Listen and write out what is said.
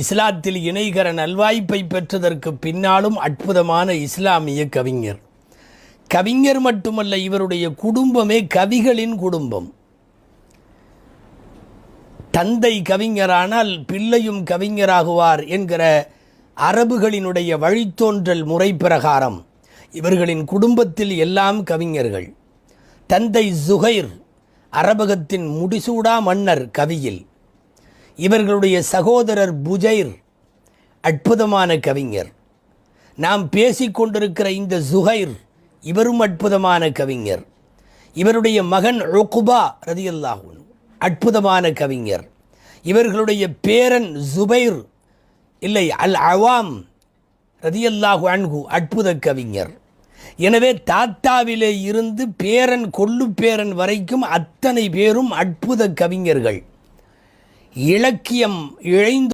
இஸ்லாத்தில் இணைகர நல்வாய்ப்பை பெற்றதற்கு பின்னாலும் அற்புதமான இஸ்லாமிய கவிஞர். கவிஞர் மட்டுமல்ல, இவருடைய குடும்பமே கவிகளின் குடும்பம். தந்தை கவிஞரானால் பிள்ளையும் கவிஞராகுவார் என்கிற அரபுகளினுடைய வழித்தோன்றல் முறை பிரகாரம் இவர்களின் குடும்பத்தில் எல்லாம் கவிஞர்கள். தந்தை ஜுஹைர் அரபகத்தின் முடிசூடா மன்னர் கவியில். இவர்களுடைய சகோதரர் புஜைர் அற்புதமான கவிஞர். நாம் பேசிக்கொண்டிருக்கிற இந்த ஜுஹைர் இவரும் அற்புதமான கவிஞர். இவருடைய மகன் உக்பா ரதியல்லாஹு அன்ஹு அற்புதமான கவிஞர். இவர்களுடைய பேரன் ஜுபைர் இல்லை அல் அவாம் ரதியல்லாஹு அன்ஹு அற்புத கவிஞர். எனவே தாத்தாவிலே இருந்து பேரன் கொள்ளு பேரன் வரைக்கும் அத்தனை பேரும் அற்புத கவிஞர்கள். இலக்கியம் இழைந்து